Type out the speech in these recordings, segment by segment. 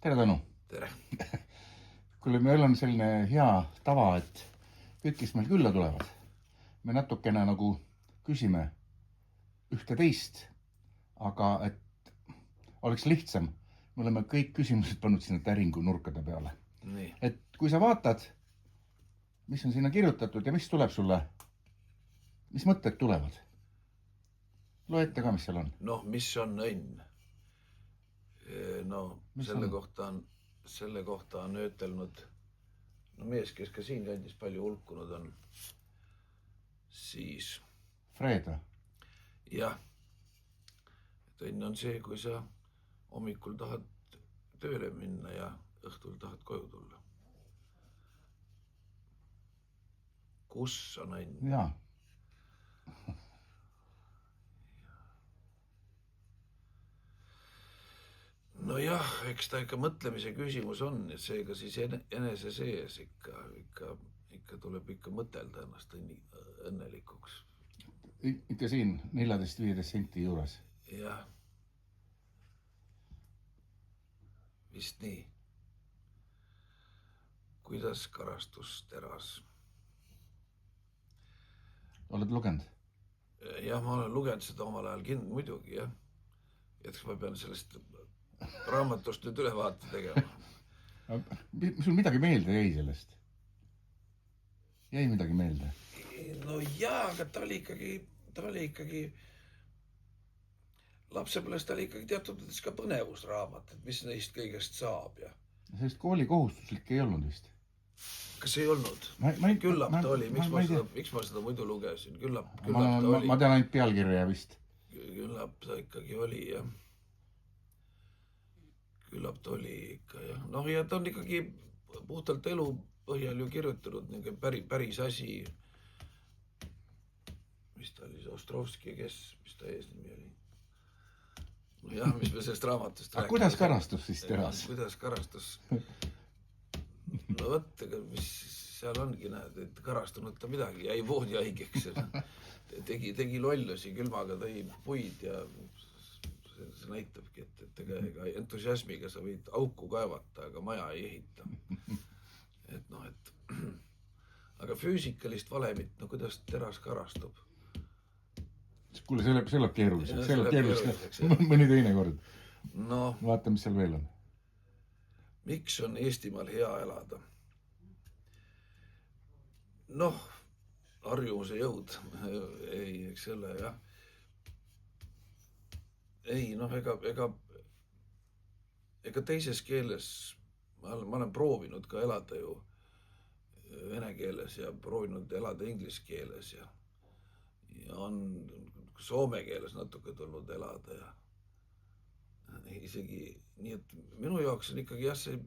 Tere, Tõnu! Tere! Kuule, meil on selline hea tava, et kõik, kes meil külla tulevad, me natukene nagu küsime ühte teist, aga et oleks lihtsam, me oleme kõik küsimused pannud sinna täringu nurkade peale. Nii. Et kui sa vaatad, mis on sinna kirjutatud ja mis tuleb sulle, mis mõtted tulevad? Loe ette ka, mis seal on. Noh, mis on õnn? No, Mis selle kohta on öötelnud mees, kes ka siin kandis palju hulkunud on. Siis, Fred või? jah, et õnn on see, kui sa hommikul tahad tööle minna ja õhtul tahad koju tulla. Kus on õnn? Jaa. No jah, eks ta ikka mõtlemise küsimus on, et seega siis enese sees ikka tuleb ikka mõtelda ennast õnnelikuks. Ikka siin 14-15 senti juures. Jah. Vist nii. Kuidas karastus teras? Oled lugenud? Jah, ma olen lugenud seda omal ajal muidugi, jah. Et ma pean sellest raamatust nüüd ülevaate tegema. Sul midagi meelde jäi sellest? Jäi midagi meelde? No jaa, aga ta oli ikkagi lapsepõlves ta oli ikkagi teatud mõttes ka põnevusraamat, et mis neist kõigest saab. Ja. Sellist kooli kohustuslik ei olnud vist? Kas ei olnud? Küllap ta oli. Miks ma seda muidu lugesin? Küllap ta oli. Ma tean ainult pealkirja vist. Küllap ta ikkagi oli, jah. Küllap ta oli ikka, jah. Noh, ja ta on ikkagi puhtalt elu põhjal ju kirjutanud niisugune päris asi. Mis ta oli, Ostrovski, mis ta eesnimi oli? No jah, mis me sellest raamatust rääkime. Kuidas karastus siis teras? Kuidas karastus? No võtta, mis seal ongi, näed, et karastunud ta midagi, jäi voodi haigeks. Tegi lollusi, külmaga tõi puid ja see näitabki, et ega entusiasmiga sa võid auku kaevata, aga maja ei ehita. Et noh, aga füüsikalist valemit, no kuidas teras karastub? Kuule, see läheb keeruliseks. Mõni teine kord. No, vaata, mis seal veel on. Miks on Eestimaal hea elada? Noh, harjumuse jõud. Ei, eks selle, jah. Ei, noh, ega teises keeles, ma olen proovinud ka elada ju vene keeles ja proovinud elada inglise keeles ja on soome keeles natuke tulnud elada ja isegi nii, et minu jaoks on ikkagi jah, see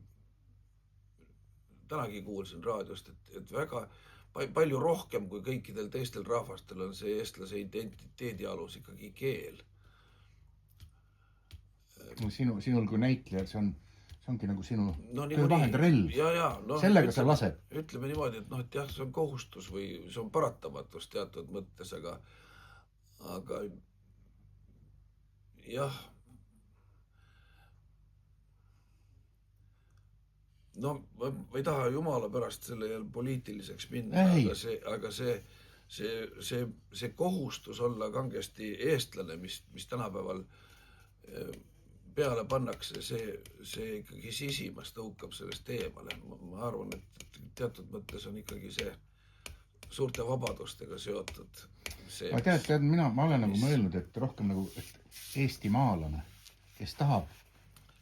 tänagi kuulsin raadiost, et väga palju rohkem kui kõikidel teistel rahvastel on see eestlase identiteedi alus ikkagi keel. Sinul kui näitlejal, see ongi nagu sinu töövahend relv. Sellega sa lased. Ütleme niimoodi, et noh, et jah, see on kohustus või see on paratamatus teatud mõttes, aga jah, no ma ei taha jumala pärast selle jälle poliitiliseks minna, aga see kohustus olla kangesti eestlane, mis tänapäeval peale pannakse, see ikkagi sisimas tõukab sellest eemale. Ma arvan, et teatud mõttes on ikkagi see suurte vabadustega seotud. Ma tead, ma olen nagu mõelnud, et rohkem nagu eestimaalane, kes tahab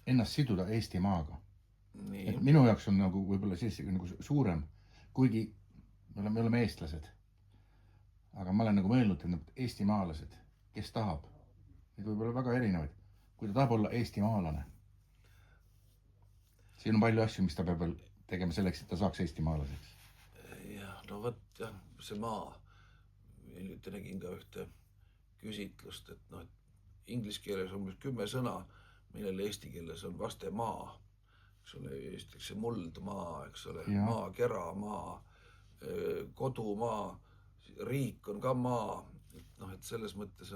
ennast siduda Eestimaaga. Et minu jaoks on nagu võib-olla nagu suurem, kuigi me oleme eestlased. Aga ma olen nagu mõelnud, et eestimaalased, kes tahab, need võib-olla väga erinevaid, kui ta tahab olla eestimaalane. Siin on palju asju, mis ta peab veel tegema selleks, et ta saaks eestimaalaseks. Jah, no võt, jah, see maa. Hiljuti nägin ka ühte küsitlust, et noh, et inglise keeles on 10 sõna, millele eesti keeles on vaste maa. Eks ole, eestitakse muldmaa, eks ole, maa, keramaa, kodumaa, riik on ka maa. Noh, et selles mõttes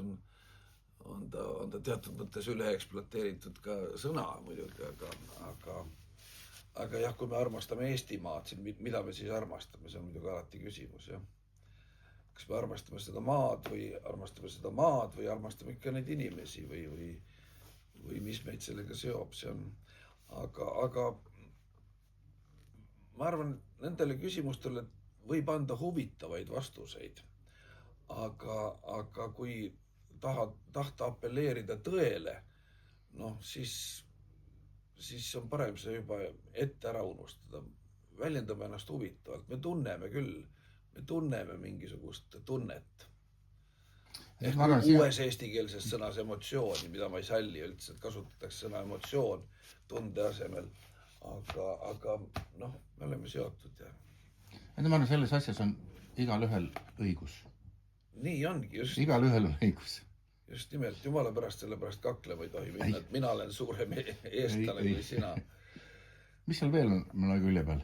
on ta teatud mõttes üle ekspluateeritud ka sõna muidugi, aga jah, kui me armastame Eestimaad, mida me siis armastame, see on muidugi alati küsimus, jah. Kas me armastame seda maad või armastame ikka neid inimesi või mis meid sellega seob, see on, aga ma arvan, nendele küsimustele võib anda huvitavaid vastuseid, aga kui tahta apelleerida tõele, noh, siis on parem see juba ette ära unustada. Väljendame ennast huvitavalt, me tunneme mingisugust tunnet. Ehk uues eestikeelses sõnas emotsiooni, mida ma ei salli üldse, et kasutatakse sõna emotsioon tunde asemel. Aga noh, me oleme seotud. Ma arvan, selles asjas on igal ühel õigus. Nii ongi, just. Igal ühel on õigus. Just nimelt, jumala pärast sellepärast kaklema ei tohi minna, et mina olen suurem eestlane kui sina. Mis seal veel on mõne külje peal?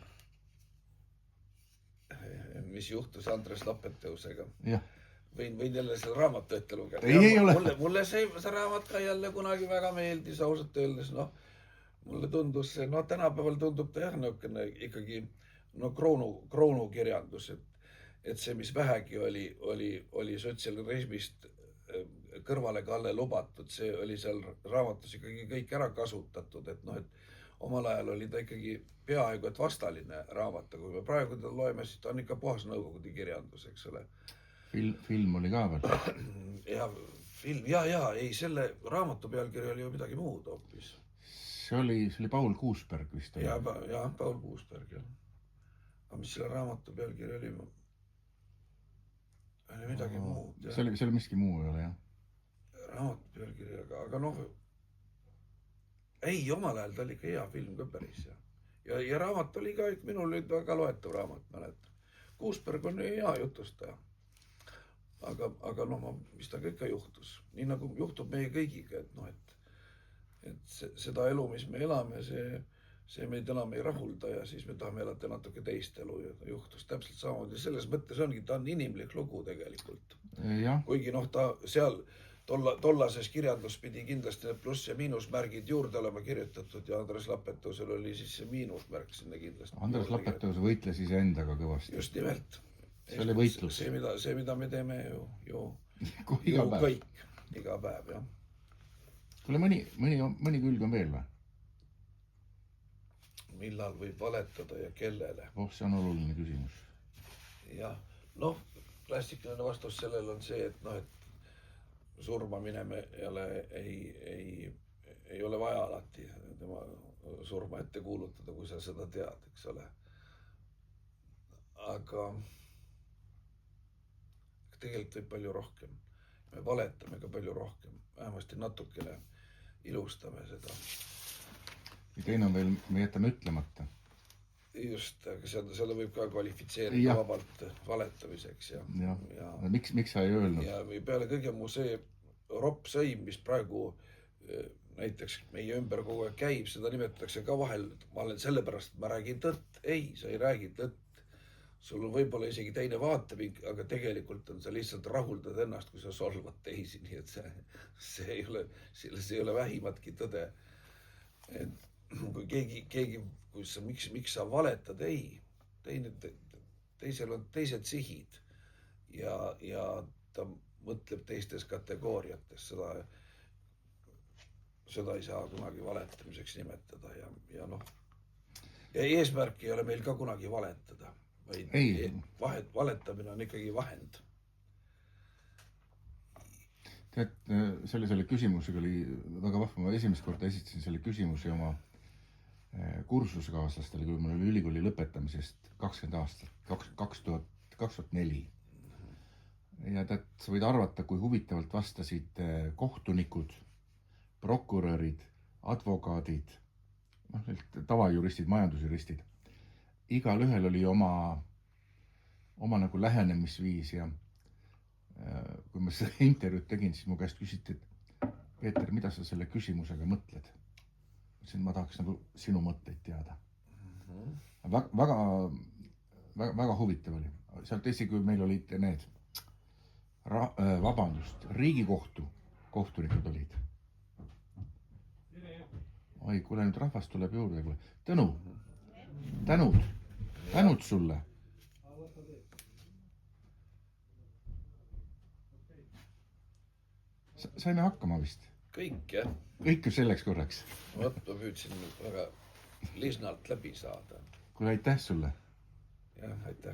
Mis juhtus Andres Lappeteusega? Jah. Võin jälle selle raamatu ette lugeda. Ei ole. Mulle see raamat ka jälle kunagi väga meeldis, ausalt öeldes. Mulle tundus see, tänapäeval tundub ta jah, ikkagi kroonukirjandus, et see, mis vähegi oli sotsialismist kõrvale kalle lubatud, see oli seal raamatus ikkagi kõik ära kasutatud, et omal ajal oli ta ikkagi peaaegu et vastaline raamat, kui me praegu ta loeme, siis ta on ikka puhas nõukogude kirjandus, eks ole. Film oli ka veel. Ja film, ei, selle raamatu pealkiri oli ju midagi muud hoopis. See oli Paul Kuusberg vist. Ja, Paul Kuusberg, jah. Aga mis selle raamatu pealkiri oli midagi muud. See oli miski muu ei ole, jah. Raamatu pealkiri, aga ei, omal ajal ta oli ikka hea film ka päris, jah. Ja raamat oli ka, minul oli väga loetav raamat, mäletan. Kuusberg on hea jutustaja. Aga mis ta ikka juhtus. Nii nagu juhtub meie kõigiga, et seda elu, mis me elame, see meid enam ei rahulda ja siis me tahame elada natuke teist elu ja ta juhtus täpselt samamoodi. Selles mõttes ongi, ta on inimlik lugu tegelikult. Kuigi ta seal tollases kirjandus pidi kindlasti need pluss- ja miinusmärgid juurde olema kirjutatud ja Andres Lappeteusel oli siis see miinusmärk sinna kindlasti. Andres Lappeteus võitles iseendaga kõvasti. Just nimelt. See oli võitlus. See, mida me teeme ju iga kõik, iga päev, jah. Kuule, mõni külg on veel või? Millal võib valetada ja kellele? See on oluline küsimus. Jah, klassikaline vastus sellel on see, et surma mineme ei ole vaja alati tema surma ette kuulutada, kui sa seda tead, eks ole. Aga tegelikult võib palju rohkem. Me valetame ka palju rohkem. Vähemasti natukene ilustame seda. Ja teine on veel, me jätame ütlemata. Just, aga selle võib ka kvalifitseerida vabalt valetamiseks. Ja. Miks sa ei öelnud? Ja peale kõige muu see ropp sõim, mis praegu näiteks meie ümber kogu aeg käib, seda nimetatakse ka vahel, ma olen sellepärast, et ma räägin tõtt. Ei, sa ei räägi tõtt. Sul on võib-olla isegi teine vaatepink, aga tegelikult on sa lihtsalt rahuldad ennast, kui sa solvad teisi, nii et see ei ole vähimatki tõde. Et kui keegi, miks sa valetad, ei, teisel on teised sihid ja ta mõtleb teistes kategooriates, seda ei saa kunagi valetamiseks nimetada ja eesmärk ei ole meil ka kunagi valetada. Valetamine on ikkagi vahend. Tead, selle küsimusega oli väga vahva. Ma esimest korda esitasin selle küsimuse oma kursuskaaslastele, kui mul oli ülikooli lõpetamisest 20 aastat, 2004. Ja tead, sa võid arvata, kui huvitavalt vastasid kohtunikud, prokurörid, advokaadid, tavajuristid, majandusjuristid. Igal ühel oli oma nagu lähenemisviis ja kui ma seda intervjuud tegin, siis mu käest küsiti, et Peeter, mida sa selle küsimusega mõtled? Ma tahaks nagu sinu mõtteid teada. Väga huvitav oli. Sealt kui meil olid need Riigikohtu kohtunikud olid. oi, kuule nüüd rahvas tuleb juurde. Tõnu, tänud sulle. Saime hakkama vist. kõik jah. Kõik ju selleks korraks. Vot ma püüdsin väga lisnalt läbi saada. Kuule, aitäh sulle. jah, aitäh.